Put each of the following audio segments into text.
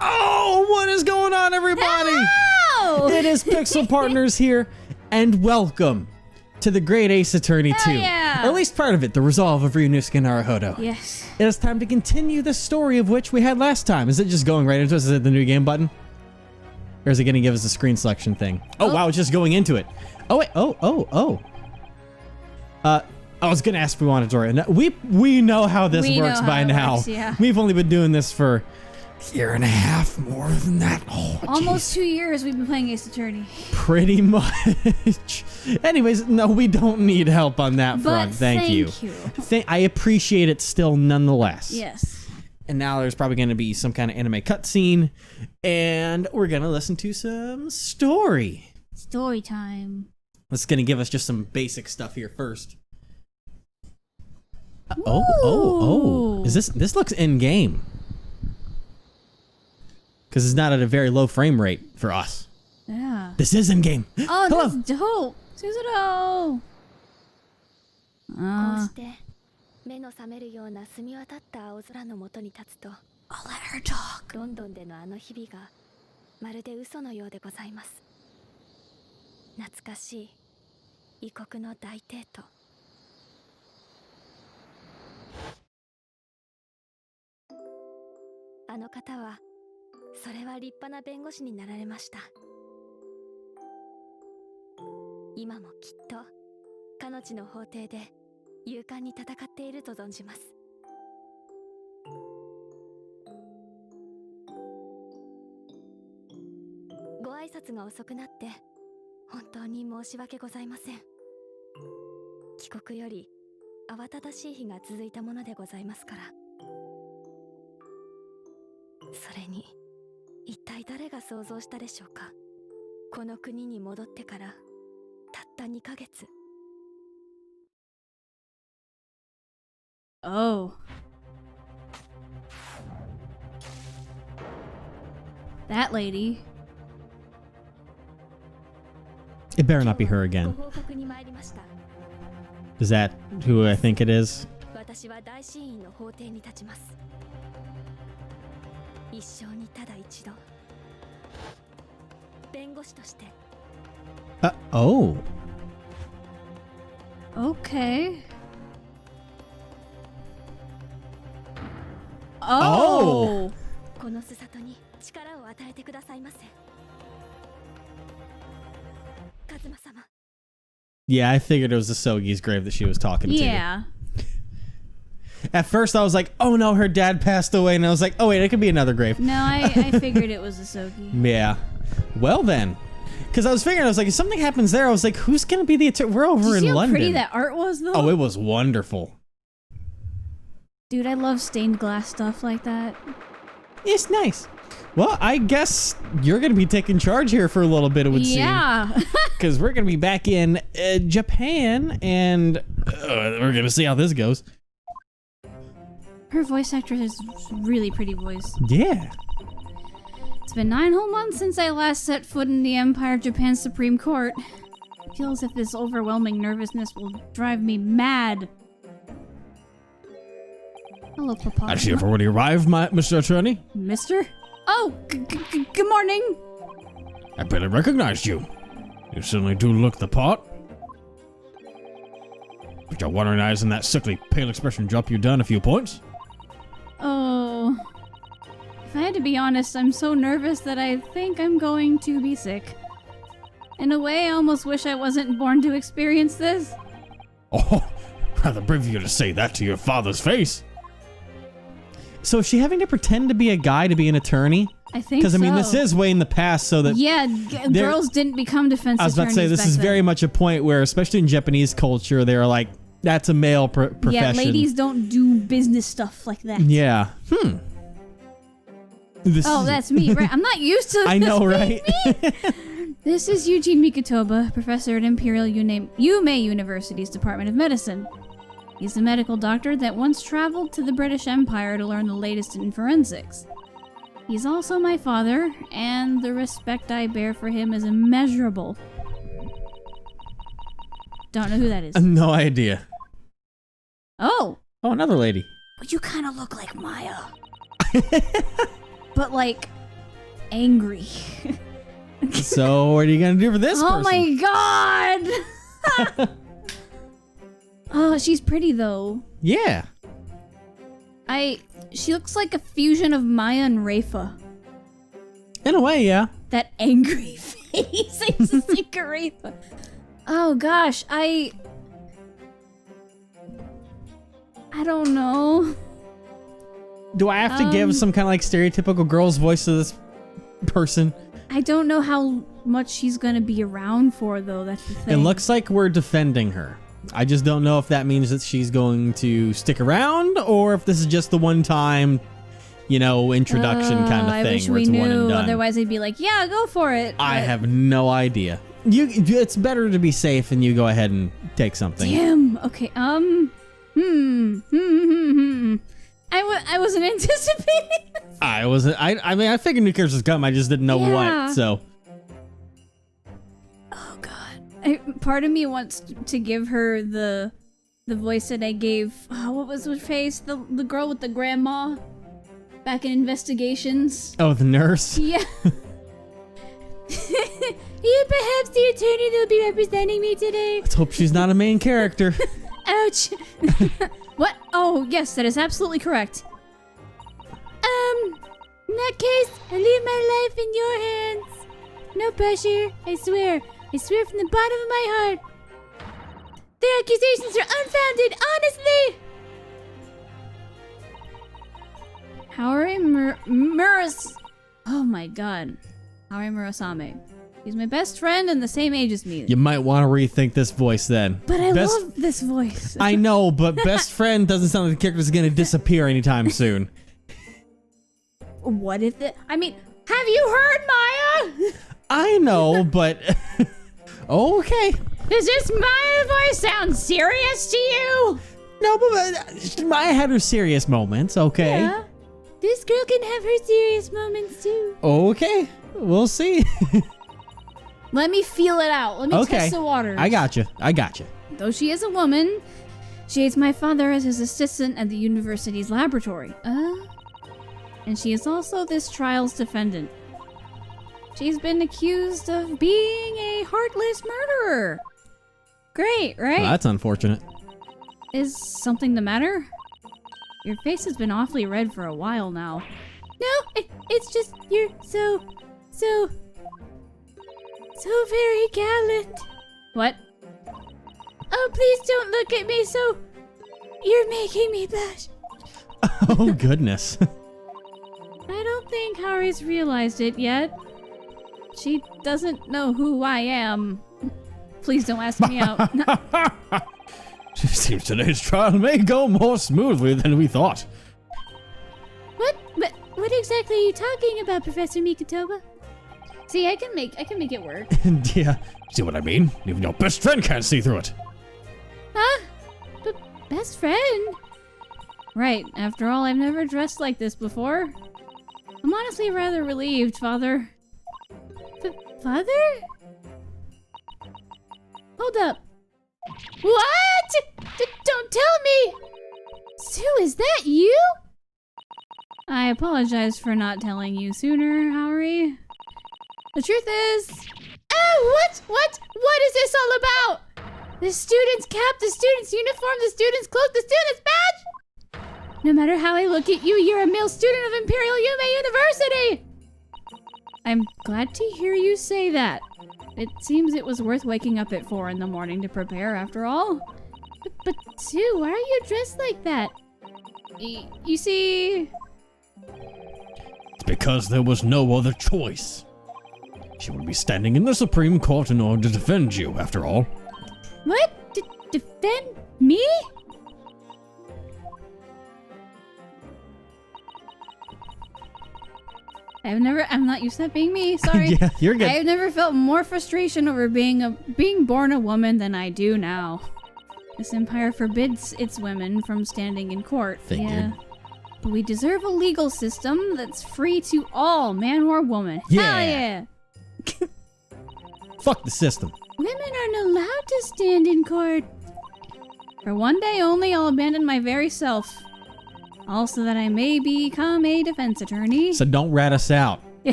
Oh, what is going on, everybody? Hello! It is Pixel Partners here, and welcome to the Great Ace Attorney 2. Yeah. Or at least part of it, the resolve of Ryunosuke Naruhodo. Yes. It is time to continue the story of which we had last time. Is it just going right into us? Is it the new game button? Or is it going to give us a screen selection thing? Oh, wow, it's just going into it. Oh, wait. I was going to ask if we wanted to. We know how this works by now. Yeah. We've only been doing this for a year and a half, more than that. Oh, Almost geez. 2 years we've been playing Ace Attorney. Pretty much. Anyways, no, we don't need help on that front. Thank you. I appreciate it still nonetheless. Yes. And now there's probably going to be some kind of anime cutscene, and we're going to listen to some story. Story time. That's going to give us just some basic stuff here first. Ooh. Oh. Is this looks in-game. Because it's not at a very low frame rate for us. Yeah. This is in-game. Oh, Hello. that's dope. Suzuto. こうして目の覚めるような澄み渡った青空の下に立つと I'll let her talk. ロンドンでのあの日々がまるで嘘のようでございます。懐かしい異国の大帝都。あの方はそれは立派な弁護士になられました。今もきっと彼女の法廷で勇敢に戦っていると存じます。ご挨拶が遅くなって本当に申し訳ございません。帰国より慌ただしい日が続いたものでございますから。それに一体誰が想像したでしょうか。この国に戻ってからたった2ヶ月。Oh. That lady. It better not be her again. ご報告に参りました。 Is that who I think it is? 私は大審院の法廷に立ちます。一生にただ一度弁護士として。 Oh. Okay. Oh. このすさとに力を与えてくださいませ。カズマ様。 Yeah, I figured it was the Sogi's grave that she was talking to. Yeah. At first, I was like, oh no, her dad passed away. And I was like, oh wait, it could be another grave. No, I figured it was Asogi. Yeah. Well then. Because I was figuring, I was like, if something happens there, I was like, who's going to be the attorney? We're over Did you in see how London. pretty that art was, though? Oh, it was wonderful. Dude, I love stained glass stuff like that. It's nice. Well, I guess you're going to be taking charge here for a little bit, it would seem. Yeah. Because we're going to be back in Japan, and we're going to see how this goes. Her voice actor has really pretty voice. Yeah. It's been 9 whole months since I last set foot in the Empire of Japan's Supreme Court. It feels as if this overwhelming nervousness will drive me mad. Hello, Papa. I see you've already arrived, Mr. Attorney. Mister? Oh, good morning. I barely recognized you. You certainly do look the part. But your wandering eyes and that sickly pale expression drop you down a few points. Oh. If I had to be honest, I'm so nervous that I think I'm going to be sick. In a way, I almost wish I wasn't born to experience this. Oh, rather brave of you to say that to your father's face. So is she having to pretend to be a guy to be an attorney? I think so. Because, I mean, this is way in the past, so that... Yeah, girls didn't become defense attorneys. I was about to say, this is very much a point where, especially in Japanese culture, they're like, that's a male profession. Yeah, ladies don't do business stuff like that. Yeah. That's me, right? I'm not used to this. I know, right? This is Eugene Mikotoba, professor at Imperial Yume University's Department of Medicine. He's a medical doctor that once traveled to the British Empire to learn the latest in forensics. He's also my father, and the respect I bear for him is immeasurable. Don't know who that is. No idea. Oh! Oh, another lady. But you kind of look like Maya. But like, angry. So what are you gonna do for this Oh person? my god! Oh, she's pretty though. Yeah. She looks like a fusion of Maya and Rafa. In a way, yeah. That angry face. I just think of Rafa. Oh gosh, I don't know. Do I have to give some kind of like stereotypical girl's voice to this person? I don't know how much she's gonna be around for though, that's the thing. It looks like we're defending her. I just don't know if that means that she's going to stick around or if this is just the one time, you know, introduction kind of I thing wish where we it's one and knew, done. otherwise I'd be like, yeah, go for it. I but- have no idea. It's better to be safe and you go ahead and take something. Damn. Okay. I wasn't anticipating this. I mean, I figured new characters was coming. I just didn't know Yeah. what. So Oh god. Part of me wants to give her the voice that I gave. Oh, what was her face? The girl with the grandma back in Investigations. oh, the nurse. Yeah. Yeah, perhaps the attorney that will be representing me today. Let's hope she's not a main character. Ouch. What? Oh, yes, that is absolutely correct. In that case, I leave my life in your hands. No pressure, I swear. I swear from the bottom of my heart. The accusations are unfounded, honestly. Haori Muras. Oh my god. Haori Murasame. He's my best friend and the same age as me. You might want to rethink this voice then. But I Best- love this voice. I know, but best friend doesn't sound like the character's going to disappear anytime soon. What if I mean, have you heard Maya? I know, but okay. Does this Maya voice sound serious to you? No, but Maya had her serious moments. Okay. Yeah. This girl can have her serious moments too. Okay. We'll see. Let me feel it out. Let me Okay. test the waters. I got you. Though she is a woman, she aids my father as his assistant at the university's laboratory. And she is also this trial's defendant. She's been accused of being a heartless murderer. Great, right? Well, that's unfortunate. Is something the matter? Your face has been awfully red for a while now. No, it's just you're so very gallant. What? Oh, please don't look at me so... You're making me blush. Oh, goodness. I don't think Haori's realized it yet. She doesn't know who I am. Please don't ask me out. No. Seems today's trial may go more smoothly than we thought. What exactly are you talking about, Professor Mikotoba? See, I can make it work. Yeah. See what I mean? Even your best friend can't see through it. Huh? But best friend? Right, after all, I've never dressed like this before. I'm honestly rather relieved, Father. Father? Hold up. What? Don't tell me! Sue, is that you? I apologize for not telling you sooner, Haori. The truth is... Oh, what is this all about? The student's cap, the student's uniform, the student's cloak, the student's badge? No matter how I look at you, you're a male student of Imperial Yume University! I'm glad to hear you say that. It seems it was worth waking up at 4 in the morning to prepare, after all. But Sue, why are you dressed like that? You see... It's because there was no other choice. She would be standing in the Supreme Court in order to defend you, after all. What? Defend me? I'm not used to that being me, sorry. Yeah, you're good. I've never felt more frustration over being born a woman than I do now. This empire forbids its women from standing in court. Figured. Yeah. But we deserve a legal system that's free to all, man or woman. Yeah. Hell yeah! Fuck the system. Women aren't allowed to stand in court. For one day only, I'll abandon my very self. Also that I may become a defense attorney. So don't rat us out.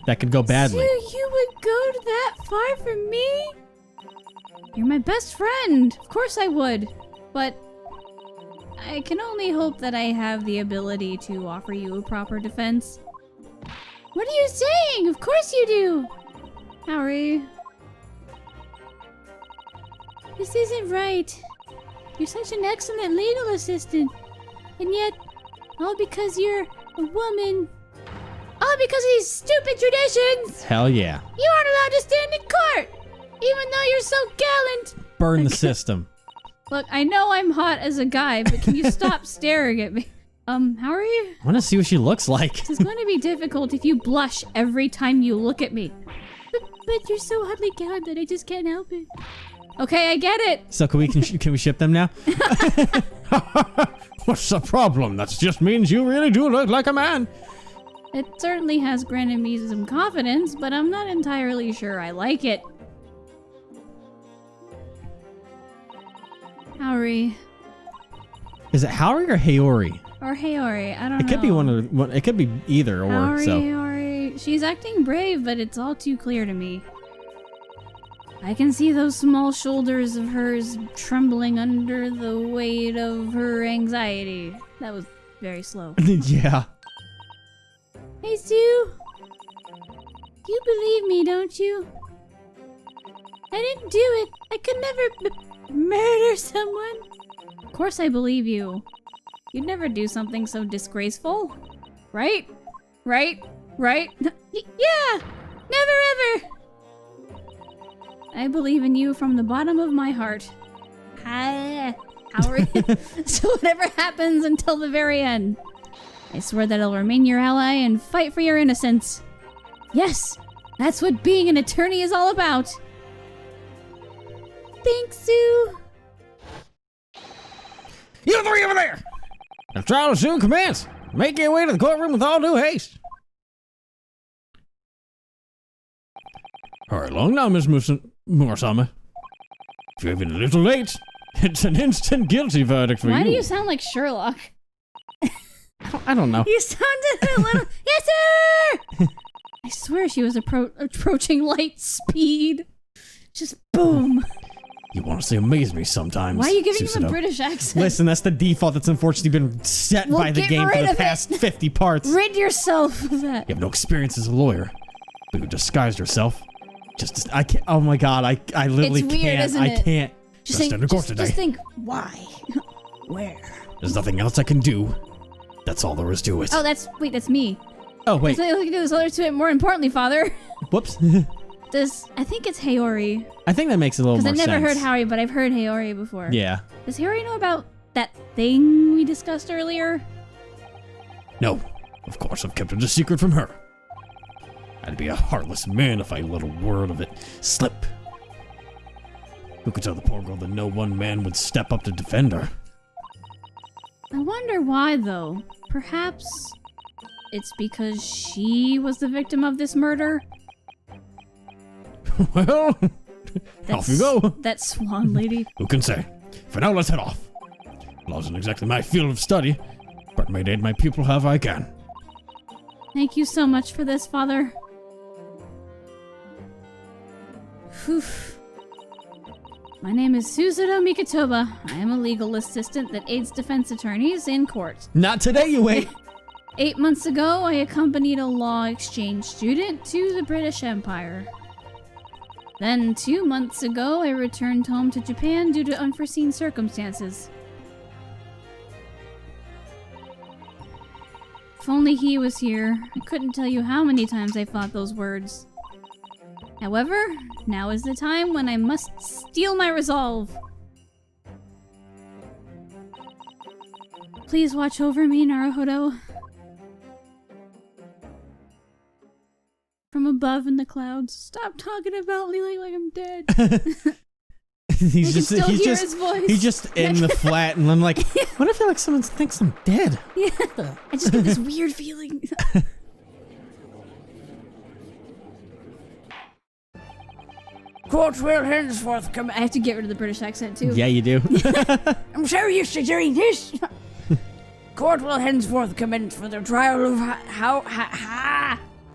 That could go badly. So you would go to that far for me? You're my best friend. Of course I would. But I can only hope that I have the ability to offer you a proper defense. What are you saying? Of course you do. Harry. This isn't right. You're such an excellent legal assistant. And yet, all because you're a woman. All because of these stupid traditions. Hell yeah. You aren't allowed to stand in court. Even though you're so gallant. Burn the system. Look, I know I'm hot as a guy, but can you stop staring at me? How are you? I want to see what she looks like. It's going to be difficult if you blush every time you look at me. But you're so hotly gowned that I just can't help it. Okay, I get it. So can we ship them now? What's the problem? That just means you really do look like a man. It certainly has granted me some confidence, but I'm not entirely sure I like it. Haori. Is it Haori or Haori? Or Haori, I don't know. It could be one. It could be either or. Haori, So Haori. She's acting brave, but it's all too clear to me. I can see those small shoulders of hers trembling under the weight of her anxiety. That was very slow. yeah. Hey, Sue. You believe me, don't you? I didn't do it. I could never murder someone. Of course I believe you. You'd never do something so disgraceful. Right? Right? Right? Yeah! Never ever! I believe in you from the bottom of my heart. Howard. So whatever happens until the very end. I swear that I'll remain your ally and fight for your innocence. Yes, that's what being an attorney is all about. Thanks, Sue. You three over there! The trial will soon commence. Make your way to the courtroom with all due haste. Hurry along now, Miss Murasame. If you're even a little late, it's an instant guilty verdict for you. Why do you sound like Sherlock? I don't know. You sounded a little... Yes, sir! I swear she was approaching light speed. Just boom. You honestly amaze me sometimes. Why are you giving him Susanoo. a British accent? Listen, that's the default that's unfortunately been set Well, by the get game for rid the of past it. 50 parts. Rid yourself of that. You have no experience as a lawyer, but you disguised yourself. I can't. Oh my god, I literally It's weird, can't. isn't I it? can't. Just stand in court think, today. just think, why? Where? There's nothing else I can do. That's all there is to it. Oh, that's me. Oh wait. There's nothing to do. There's others to it. More importantly, Father. Whoops. I think it's Haori. I think that makes a little more Because sense. I've never heard Haori, but I've heard Haori before. Yeah. Does Haori know about that thing we discussed earlier? No. Of course, I've kept it a secret from her. I'd be a heartless man if I let a word of it slip. Who could tell the poor girl that no one man would step up to defend her? I wonder why, though. Perhaps it's because she was the victim of this murder? Well, off you go. That swan lady. Who can say? For now, let's head off. Law isn't exactly my field of study, but may aid my pupil however I can. Thank you so much for this, Father. Whew. My name is Susanoo Mikotoba. I am a legal assistant that aids defense attorneys in court. Not today, you wait. 8 months ago, I accompanied a law exchange student to the British Empire. Then 2 months ago, I returned home to Japan due to unforeseen circumstances. If only he was here, I couldn't tell you how many times I thought those words. However, now is the time when I must steel my resolve. Please watch over me, Naruhodo. From above in the clouds. Stop talking about me like I'm dead. He's I can still hear just his voice. he's just in the flat, and I'm like, what if like someone thinks I'm dead? Yeah. I just get this weird feeling. Court will henceforth come. I have to get rid of the British accent too. Yeah, you do. I'm so used to doing this. Court will henceforth commence for the trial of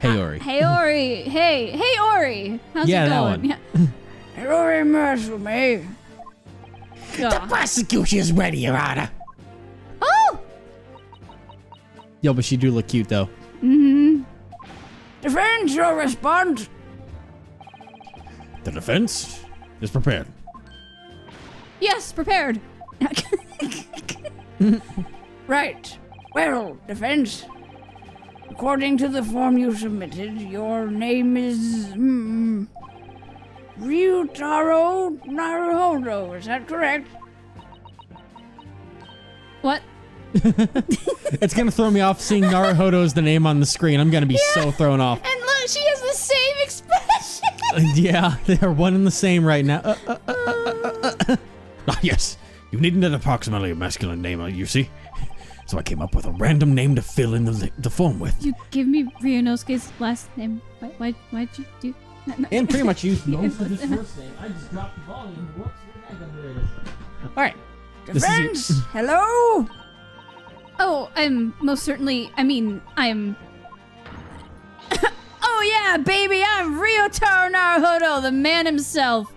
Hey, Ori. Hey, Ori. Hey, Ori. How's Yeah, it that going? one. Yeah. Ori Masume. God. Prosecution is ready, Your Honor. Oh! Yo, but she do look cute, though. Mm-hmm. Defense your response. The defense is prepared. Yes, prepared. Right. Well, defense. According to the form you submitted, your name is Ryutaro Naruhodo. Is that correct? What? It's gonna throw me off seeing Naruhodo as the name on the screen. I'm gonna be so thrown off. And look, she has the same expression. Yeah, they're one and the same right now. Ah, yes. You needed an approximately masculine name, you see? So I came up with a random name to fill in the form with. You give me Ryunosuke's last name. Why'd you do? No. And pretty much used most of his first name. I just dropped the volume. Whoops, where it is. Alright. This is Defense. Hello. Oh, I'm most certainly. I'm. Oh yeah, baby, I'm Ryotaro Naruhodo, the man himself.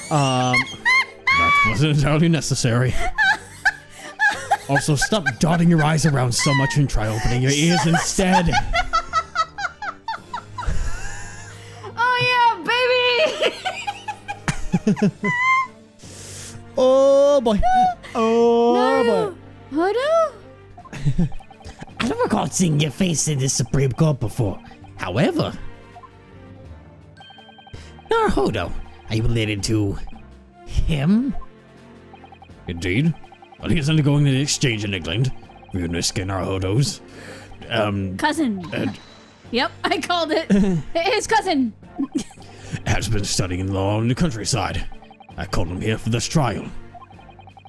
That wasn't entirely necessary. Also, stop dotting your eyes around so much and try opening your ears instead. Oh yeah, baby. Oh boy. Oh boy. Naruhodo? I don't recall seeing your face in the Supreme Court before. However, Naruhodo, are you related to him? Indeed. Well, he is undergoing an exchange in England. Ryunosuke Naruhodo's. Cousin. Yep, I called it. His cousin. Has been studying law in the countryside. I called him here for this trial.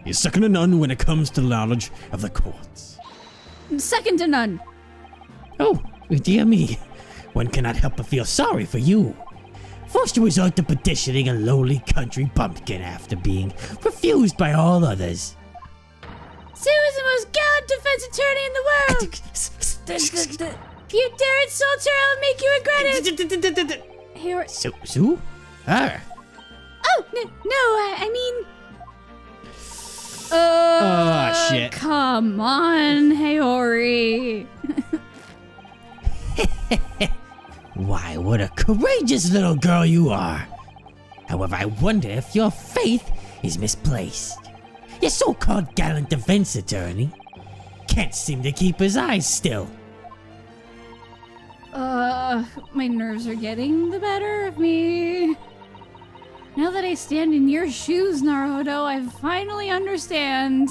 He's second to none when it comes to knowledge of the courts. Second to none. Oh, dear me. One cannot help but feel sorry for you. Forced to resort to petitioning a lowly country bumpkin after being refused by all others. Sue is the most gallant defense attorney in the world. If you dare insult her, I'll make you regret it. Here. Sue? Her? Oh, no, I mean... Oh, shit. Come on, Hayori. Why, what a courageous little girl you are. However, I wonder if your faith is misplaced. Your so-called gallant defense attorney can't seem to keep his eyes still. My nerves are getting the better of me. Now that I stand in your shoes, Naruhodo, I finally understand.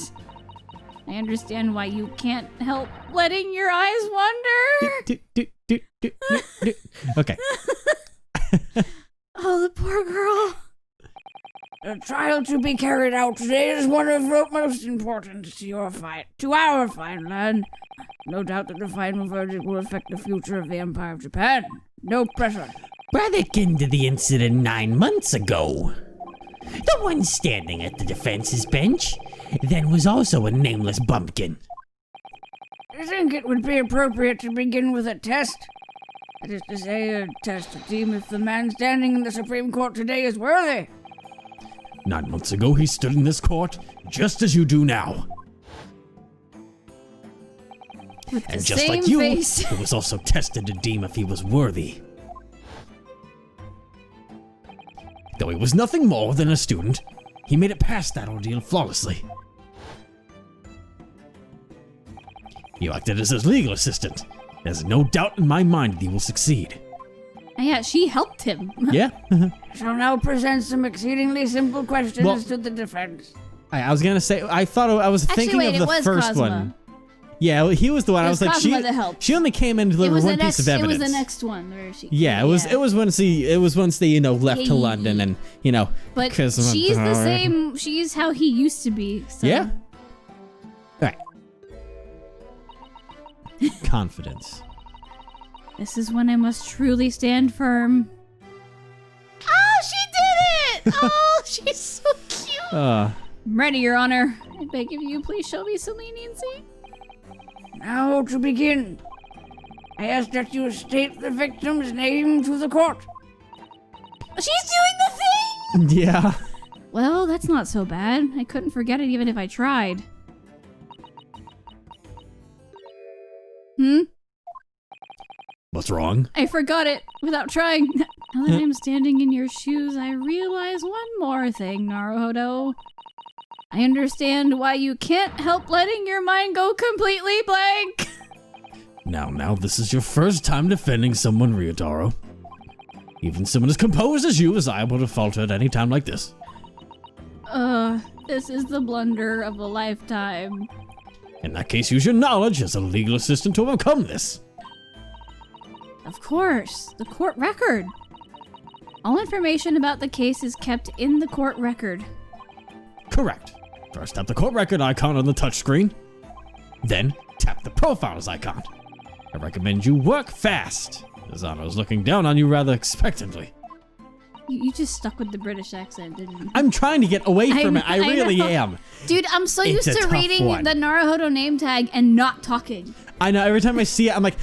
I understand why you can't help letting your eyes wander. Okay. Oh, the poor girl. The trial to be carried out today is one of utmost importance to our fine land. No doubt that the final verdict will affect the future of the Empire of Japan. No pressure. Rather akin to the incident 9 months ago. The one standing at the defense's bench then was also a nameless bumpkin. I think it would be appropriate to begin with a test. That is to say, a test to deem if the man standing in the Supreme Court today is worthy. 9 months ago, he stood in this court just as you do now. With And the just same like you, face. he was also tested to deem if he was worthy. Though he was nothing more than a student, he made it past that ordeal flawlessly. You acted as his legal assistant. There's no doubt in my mind that he will succeed. Yeah, she helped him. Yeah? Shall now present some exceedingly simple questions Well- to the defense. I was gonna say, I was thinking wait, of it the was first Cosmo. one. Yeah, well, he was the one. It I was was like, Cosmo that helped. she only came in to It deliver was one the piece next. of evidence. It was the next one where she. Yeah, it was once they left to Yeah. London and But Cosmo- she's the same. She's how he used to be. So. Yeah. Right. Confidence. This is when I must truly stand firm. Oh, she did it! Oh, she's so cute. Uh, I'm ready, Your Honor. I beg of you, please show me some leniency. Now to begin. I ask that you state the victim's name to the court. She's doing the thing! Yeah. Well, that's not so bad. I couldn't forget it even if I tried. What's wrong? I forgot it without trying. Now that I'm standing in your shoes, I realize one more thing, Naruhodo. I understand why you can't help letting your mind go completely blank. Now, this is your first time defending someone, Ryotaro. Even someone as composed as you is liable to falter at any time like this. This is the blunder of a lifetime. In that case, use your knowledge as a legal assistant to overcome this. Of course, the court record. All information about the case is kept in the court record. Correct. First tap the court record icon on the touchscreen. Then tap the profiles icon. I recommend you work fast. Azano is looking down on you rather expectantly. You just stuck with the British accent, didn't you? I'm trying to get away from it. I really know. am. Dude, I'm so It's used a to tough reading one. the Naruhodo name tag and not talking. I know, every time I see it, I'm like...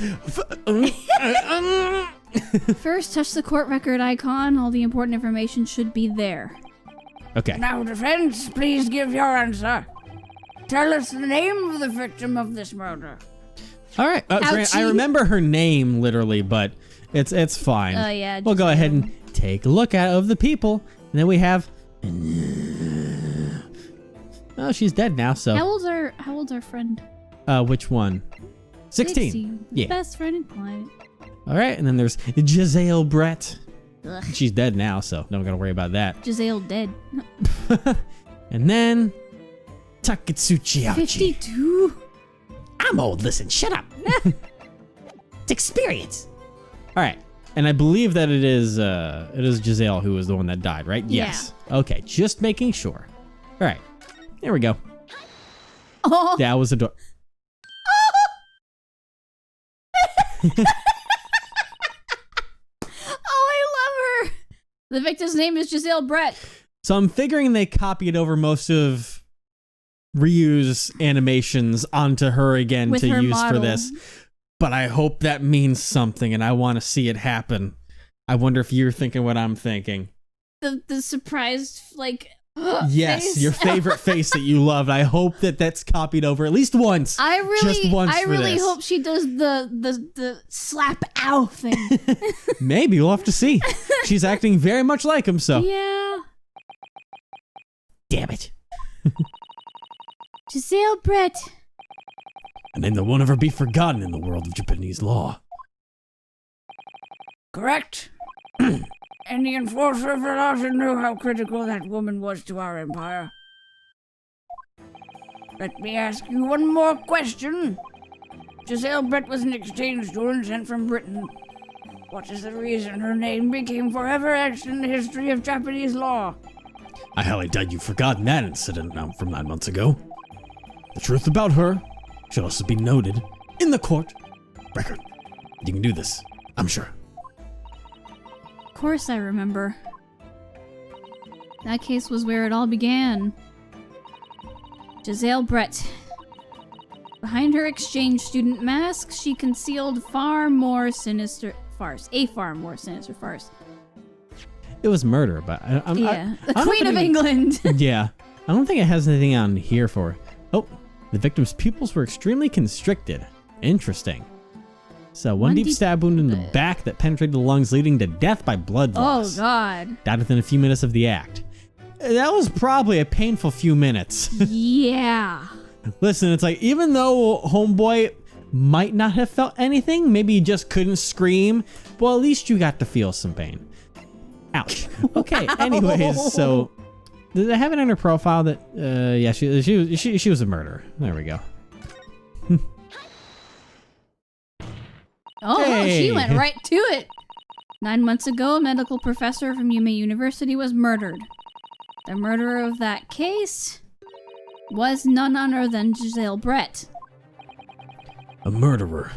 First, touch the court record icon. All the important information should be there. Okay. Now, defense, please give your answer. Tell us the name of the victim of this murder. All right. Grant, I Ouchie. remember her name, literally, but it's fine. Oh, yeah. We'll go ahead and take a look at of the people. And then we have... Oh, she's dead now, so... How old's our friend? Which one? 16. Yeah. Best friend in planet. All right, and then there's Giselle Brett. Ugh. She's dead now, so don't gotta worry about that. Giselle dead. And then Taketsuchi Ouchi. 52? I'm old. Listen, shut up. It's experience. All right, and I believe that it is Giselle who was the one that died, right? Yeah. Yes. Okay, just making sure. All right, there we go. Oh! That was adorable. Oh, I love her! The victim's name is Giselle Brett. So I'm figuring they copied over most of Ryu's animations onto her again With to her use model. for this. But I hope that means something, and I want to see it happen. I wonder if you're thinking what I'm thinking. The surprised, like, Yes, face. your favorite face that you loved. I hope that that's copied over at least once. I Just once I for really this. hope she does the slap ow thing. Maybe we'll have to see. She's acting very much like him, so. Yeah. Damn it. Giselle Brett. A name that won't ever be forgotten in the world of Japanese law. Correct? And the enforcer of the law should know how critical that woman was to our empire. Let me ask you one more question. Giselle Brett was an exchange student sent from Britain. What is the reason her name became forever etched in the history of Japanese law? I highly doubt you've forgotten that incident now from 9 months ago. The truth about her should also be noted in the court record. You can do this, I'm sure. Of course I remember. That case was where it all began. Giselle Brett. Behind her exchange student mask, she concealed a far more sinister farce. It was murder, but Yeah, the I don't Queen of think- England. Yeah, I don't think it has anything on here for her. Oh, the victim's pupils were extremely constricted. Interesting. So one deep stab wound in the back that penetrated the lungs, leading to death by blood Oh loss. God. Died within a few minutes of the act. That was probably a painful few minutes. Yeah. Listen, it's like, even though Homeboy might not have felt anything, maybe he just couldn't scream, well, at least you got to feel some pain. Ouch. Okay, anyways, so did I have it in her profile that yeah, she was a murderer. There we go. Oh, Hey. she went right to it. 9 months ago, a medical professor from Yume University was murdered. The murderer of that case was none other than Giselle Brett. A murderer.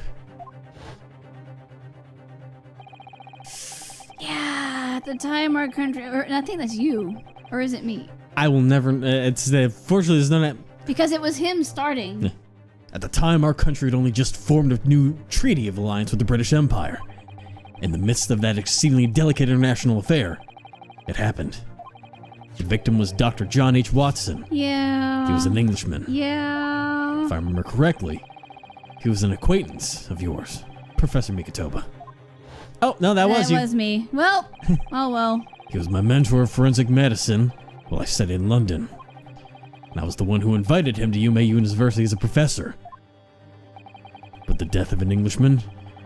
Yeah, at the time our country, or I think that's you, or is it me? I will never, fortunately there's none of Because it was him starting. At the time, our country had only just formed a new treaty of alliance with the British Empire. In the midst of that exceedingly delicate international affair, it happened. The victim was Dr. John H. Watson. Yeah. He was an Englishman. Yeah. If I remember correctly, he was an acquaintance of yours, Professor Mikotoba. Oh, no, that was you. That was me. Well, oh well. He was my mentor of forensic medicine while I studied in London. And I was the one who invited him to Yumei University as a professor. With the death of an Englishman,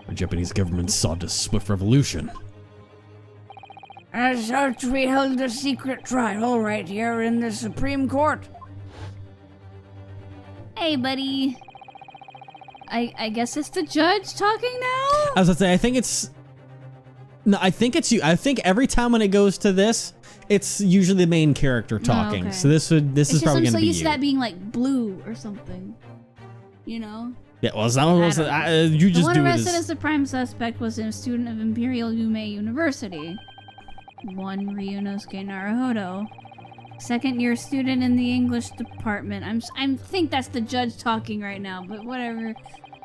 the Japanese government sought a swift revolution. As such, we held a secret trial right here in the Supreme Court. Hey, buddy. I guess it's the judge talking now? I was gonna say, I think it's you. I think every time when it goes to this, it's usually the main character talking. okay. So this is probably I'm gonna so be used you. to that being like blue or something. You know? Yeah, well, it's not almost, I don't know. you The just one do it arrested as... as the prime suspect was a student of Imperial Yumei University. One Ryunosuke Naruhodo. Second-year student in the English department. I think that's the judge talking right now, but whatever.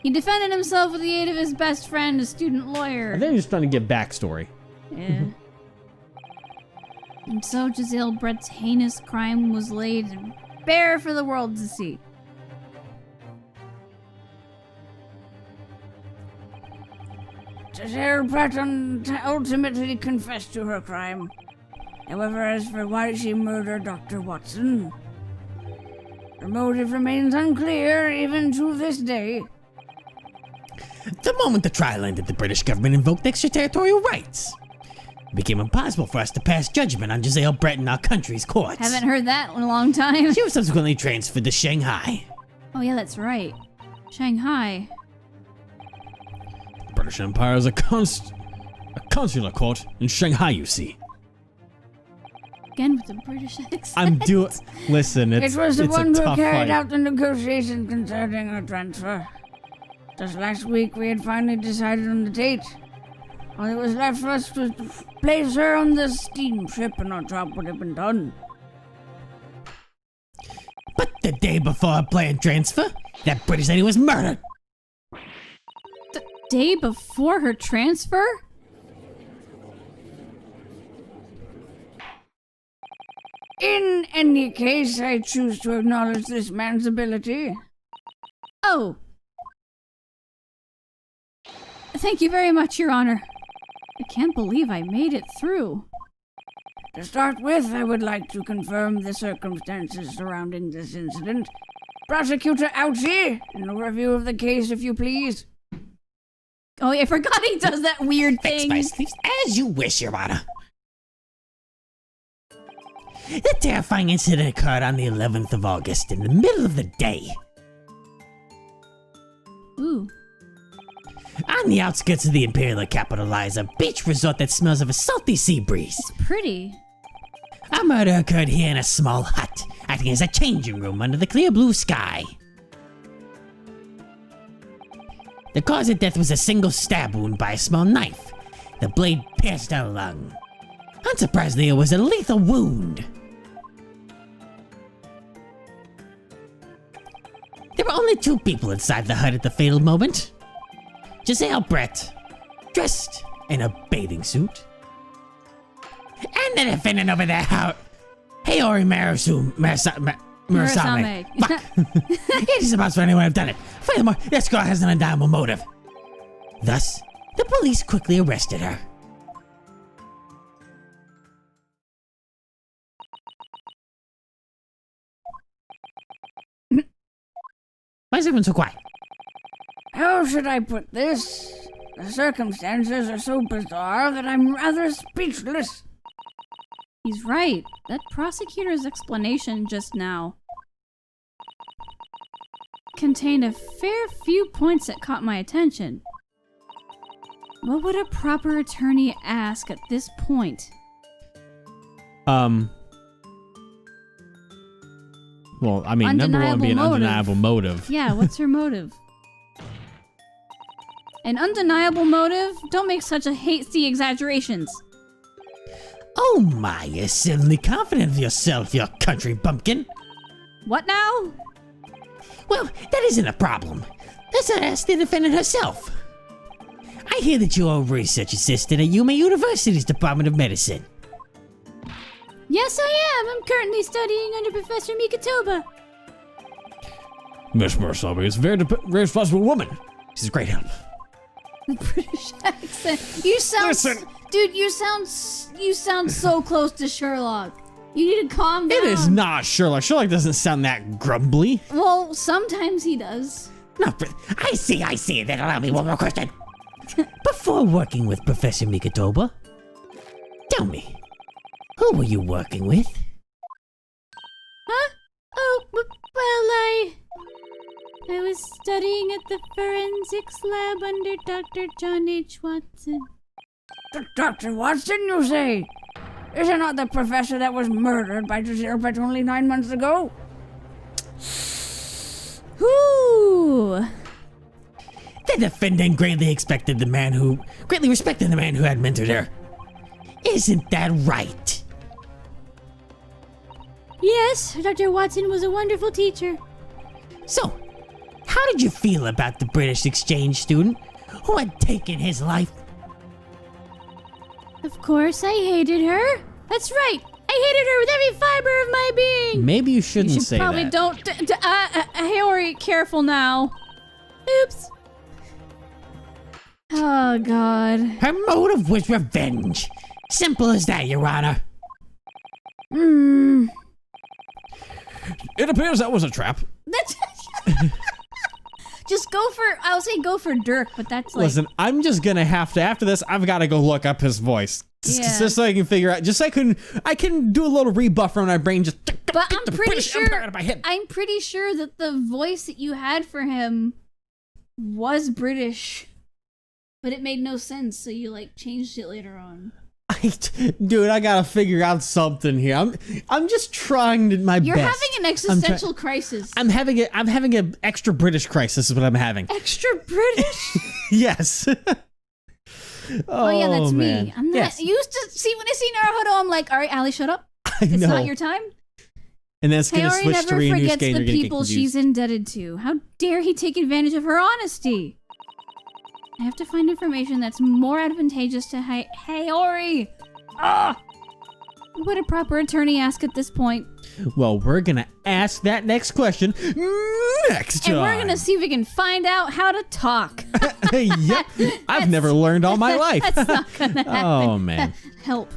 He defended himself with the aid of his best friend, a student lawyer. I think he's just trying to give backstory. Yeah. And so Giselle Brett's heinous crime was laid bare for the world to see. Giselle Brett ultimately confessed to her crime. However, as for why she murdered Dr. Watson, her motive remains unclear even to this day. The moment the trial ended, the British government invoked extraterritorial rights. It became impossible for us to pass judgment on Giselle Brett in our country's courts. Haven't heard that in a long time. She was subsequently transferred to Shanghai. Oh yeah, that's right. Shanghai. The British Empire is a consular court in Shanghai, you see. Again with the British accent. I'm doing... Listen, It was the it's one a who tough carried fight. out the negotiations concerning her transfer. Just last week, we had finally decided on the date. All that was left for us was to place her on the steamship and our job would have been done. But the day before our planned transfer, that British lady was murdered. The day before her transfer? In any case, I choose to acknowledge this man's ability. Oh. Thank you very much, Your Honor. I can't believe I made it through. To start with, I would like to confirm the circumstances surrounding this incident. Prosecutor Ouchie, in a review of the case, if you please. Oh, yeah, I forgot he does that weird Fix thing. my sleeves as you wish, Your Honor. The terrifying incident occurred on the 11th of August in the middle of the day. Ooh. On the outskirts of the imperial capital lies a beach resort that smells of a salty sea breeze. It's pretty. Our murder occurred here in a small hut, acting as a changing room under the clear blue sky. The cause of death was a single stab wound by a small knife. The blade pierced her lung. Unsurprisingly, it was a lethal wound. There were only 2 people inside the hut at the fatal moment. Giselle Brett, dressed in a bathing suit. And the defendant over there, Hayori Murasame. Fuck. It is about for anyone who have done it. Furthermore, this girl has an undeniable motive. Thus, the police quickly arrested her. Why is everyone so quiet? How should I put this? The circumstances are so bizarre that I'm rather speechless. He's right. That prosecutor's explanation just now contained a fair few points that caught my attention. What would a proper attorney ask at this point? Well, I mean, number one being undeniable motive. Yeah, what's her motive? An undeniable motive? Don't make such a hasty exaggerations. Oh my, you're suddenly confident of yourself, you country bumpkin. What now? Well, that isn't a problem. Let's ask the defendant herself. I hear that you're a research assistant at Yume University's Department of Medicine. Yes, I am. I'm currently studying under Professor Mikotoba. Miss Murasame is a very responsible woman. She's a great help. The British accent. You sound, Listen. dude. You sound so close to Sherlock. You need to calm down. It is not Sherlock. Sherlock doesn't sound that grumbly. Well, sometimes he does. No, I see. Then allow me one more question. Before working with Professor Mikotoba, tell me, who were you working with? Huh? Oh, well, I was studying at the forensics lab under Dr. John H. Watson. Dr. Watson, you say? Is it not the professor that was murdered by Jazirapet only 9 months ago? Whoo! The defendant greatly respected the man who had mentored her. Isn't that right? Yes, Dr. Watson was a wonderful teacher. So, how did you feel about the British exchange student who had taken his life? Of course, I hated her. That's right. I hated her with every fiber of my being. Maybe you shouldn't You should say probably that. don't. Haori, careful now. Oops. Oh, God. Her motive was revenge. Simple as that, Your Honor. It appears that was a trap. That's. Just go for. I'll say go for Dirk, but that's like. Listen, I'm just gonna have to, after this, I've got to go look up his voice. Yeah. Just so I can figure out, just so I can do a little rebuffer in my brain, just But get I'm the pretty British sure. Empire out of my head. I'm pretty sure that the voice that you had for him was British, but it made no sense, so you like changed it later on. Dude, I gotta figure out something here. I'm just trying my You're best. having an existential crisis. I'm having an extra British crisis is what I'm having. Extra British? Yes. Oh, yeah, that's man. me. I'm not Yes. used to see when I see Naruhodo, I'm like, all right, Ali, shut up. I It's know. not your time. And then it's gonna Haori switch to never Ryunosuke forgets and the you're gonna get people confused. she's indebted to. How dare he take advantage of her honesty? I have to find information that's more advantageous to Haori. Ah! What would a proper attorney ask at this point? Well, we're gonna ask that next question next time. And we're gonna see if we can find out how to talk. Yep. I've never learned all my life. That's not gonna happen. Oh man. Help.